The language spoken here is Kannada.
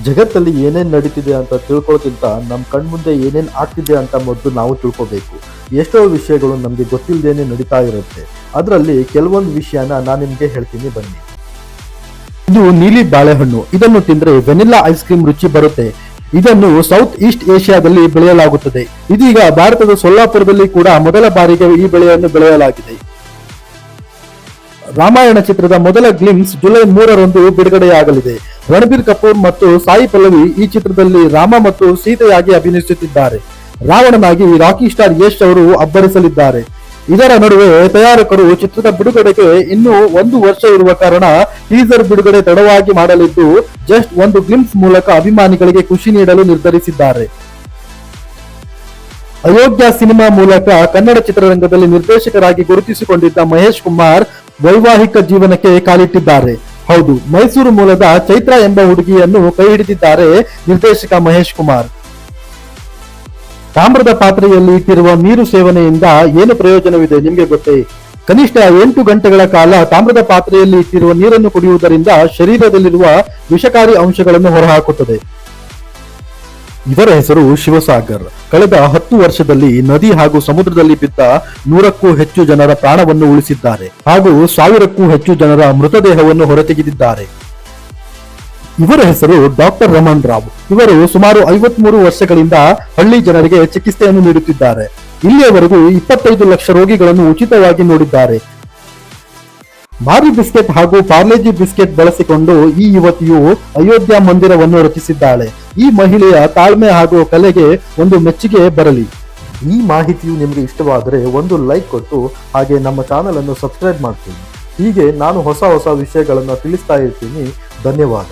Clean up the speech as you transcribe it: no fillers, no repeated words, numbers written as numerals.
ಜಗತ್ತಲ್ಲಿ ಏನೇನು ನಡೀತಿದೆ ಅಂತ ತಿಳ್ಕೊಳ್ಳೋಕ್ಕಿಂತ ನಮ್ಮ ಕಣ್ಮುಂದೆ ಏನೇನು ಆಗ್ತಿದೆ ಅಂತ ಮೊದಲು ನಾವು ತಿಳ್ಕೋಬೇಕು. ಎಷ್ಟೋ ವಿಷಯಗಳು ನಮಗೆ ಗೊತ್ತಿಲ್ಲದೇನೆ ನಡೀತಾ ಇರುತ್ತೆ. ಅದರಲ್ಲಿ ಕೆಲವೊಂದು ವಿಷಯನ ನಾನು ನಿಮಗೆ ಹೇಳ್ತೀನಿ ಬನ್ನಿ. ಇದು ನೀಲಿ ಬಾಳೆಹಣ್ಣು. ಇದನ್ನು ತಿಂದ್ರೆ ವೆನಿಲ್ಲಾ ಐಸ್ ಕ್ರೀಮ್ ರುಚಿ ಬರುತ್ತೆ. ಇದನ್ನು ಸೌತ್ ಈಸ್ಟ್ ಏಷ್ಯಾದಲ್ಲಿ ಬೆಳೆಯಲಾಗುತ್ತದೆ. ಇದೀಗ ಭಾರತದ ಸೊಲ್ಲಾಪುರದಲ್ಲಿ ಕೂಡ ಮೊದಲ ಬಾರಿಗೆ ಈ ಬೆಳೆಯನ್ನು ಬೆಳೆಯಲಾಗಿದೆ. ರಾಮಾಯಣ ಚಿತ್ರದ ಮೊದಲ ಗ್ಲಿಮ್ಸ್ ಜುಲೈ 3ರಂದು ಬಿಡುಗಡೆಯಾಗಲಿದೆ. ರಣಬೀರ್ ಕಪೂರ್ ಮತ್ತು ಸಾಯಿ ಪಲ್ಲವಿ ಈ ಚಿತ್ರದಲ್ಲಿ ರಾಮ ಮತ್ತು ಸೀತೆಯಾಗಿ ಅಭಿನಯಿಸುತ್ತಿದ್ದಾರೆ. ರಾವಣನಾಗಿ ರಾಕಿ ಸ್ಟಾರ್ ಯಶ್ ಅವರು ಅಬ್ಬರಿಸಲಿದ್ದಾರೆ. ಇದರ ನಡುವೆ ತಯಾರಕರು ಚಿತ್ರದ ಬಿಡುಗಡೆಗೆ ಇನ್ನೂ 1 ವರ್ಷ ಇರುವ ಕಾರಣ ಟೀಸರ್ ಬಿಡುಗಡೆ ತಡವಾಗಿ ಮಾಡಲಿದ್ದು, ಜಸ್ಟ್ ಒಂದು ಗ್ಲಿಮ್ಸ್ ಮೂಲಕ ಅಭಿಮಾನಿಗಳಿಗೆ ಖುಷಿ ನೀಡಲು ನಿರ್ಧರಿಸಿದ್ದಾರೆ. ಅಯೋಗ್ಯ ಸಿನಿಮಾ ಮೂಲಕ ಕನ್ನಡ ಚಿತ್ರರಂಗದಲ್ಲಿ ನಿರ್ದೇಶಕರಾಗಿ ಗುರುತಿಸಿಕೊಂಡಿದ್ದ ಮಹೇಶ್ ಕುಮಾರ್ ವೈವಾಹಿಕ ಜೀವನಕ್ಕೆ ಕಾಲಿಟ್ಟಿದ್ದಾರೆ. ಹೌದು, ಮೈಸೂರು ಮೂಲದ ಚೈತ್ರ ಎಂಬ ಹುಡುಗಿಯನ್ನು ಕೈ ಹಿಡಿದಿದ್ದಾರೆ ನಿರ್ದೇಶಕ ಮಹೇಶ್ ಕುಮಾರ್. ತಾಮ್ರದ ಪಾತ್ರೆಯಲ್ಲಿ ಇಟ್ಟಿರುವ ನೀರು ಸೇವನೆಯಿಂದ ಏನು ಪ್ರಯೋಜನವಿದೆ ನಿಮಗೆ ಗೊತ್ತೇ? ಕನಿಷ್ಠ 8 ಗಂಟೆಗಳ ಕಾಲ ತಾಮ್ರದ ಪಾತ್ರೆಯಲ್ಲಿ ಇಟ್ಟಿರುವ ನೀರನ್ನು ಕುಡಿಯುವುದರಿಂದ ಶರೀರದಲ್ಲಿರುವ ವಿಷಕಾರಿ ಅಂಶಗಳನ್ನು ಹೊರಹಾಕುತ್ತದೆ. ಇವರ ಹೆಸರು ಶಿವಸಾಗರ್. ಕಳೆದ 10 ವರ್ಷದಲ್ಲಿ ನದಿ ಹಾಗೂ ಸಮುದ್ರದಲ್ಲಿ ಬಿದ್ದ 100ಕ್ಕೂ ಹೆಚ್ಚು ಜನರ ಪ್ರಾಣವನ್ನು ಉಳಿಸಿದ್ದಾರೆ ಹಾಗೂ 1000ಕ್ಕೂ ಹೆಚ್ಚು ಜನರ ಮೃತದೇಹವನ್ನು ಹೊರತೆಗೆದಿದ್ದಾರೆ. ಇವರ ಹೆಸರು ಡಾಕ್ಟರ್ ರಮಣ್ ರಾವ್. ಇವರು ಸುಮಾರು 53 ವರ್ಷಗಳಿಂದ ಹಳ್ಳಿ ಜನರಿಗೆ ಚಿಕಿತ್ಸೆಯನ್ನು ನೀಡುತ್ತಿದ್ದಾರೆ. ಇಲ್ಲಿಯವರೆಗೂ 25 ಲಕ್ಷ ರೋಗಿಗಳನ್ನು ಉಚಿತವಾಗಿ ನೋಡಿದ್ದಾರೆ. ಮಾರಿ ಬಿಸ್ಕೆಟ್ ಹಾಗೂ ಪಾರ್ಲೆಜಿ ಬಿಸ್ಕೆಟ್ ಬಳಸಿಕೊಂಡು ಈ ಯುವತಿಯು ಅಯೋಧ್ಯ ಮಂದಿರವನ್ನು ರಚಿಸಿದ್ದಾಳೆ. ಈ ಮಹಿಳೆಯ ತಾಳ್ಮೆ ಹಾಗೂ ಕಲೆಗೆ ಒಂದು ಮೆಚ್ಚುಗೆ ಬರಲಿ. ಈ ಮಾಹಿತಿಯು ನಿಮಗೆ ಇಷ್ಟವಾದರೆ ಒಂದು ಲೈಕ್ ಕೊಟ್ಟು ಹಾಗೆ ನಮ್ಮ ಚಾನಲ್ ಅನ್ನು ಸಬ್ಸ್ಕ್ರೈಬ್ ಮಾಡ್ತೀನಿ. ಹೀಗೆ ನಾನು ಹೊಸ ವಿಷಯಗಳನ್ನು ತಿಳಿಸ್ತಾ ಇರ್ತೀನಿ. ಧನ್ಯವಾದ.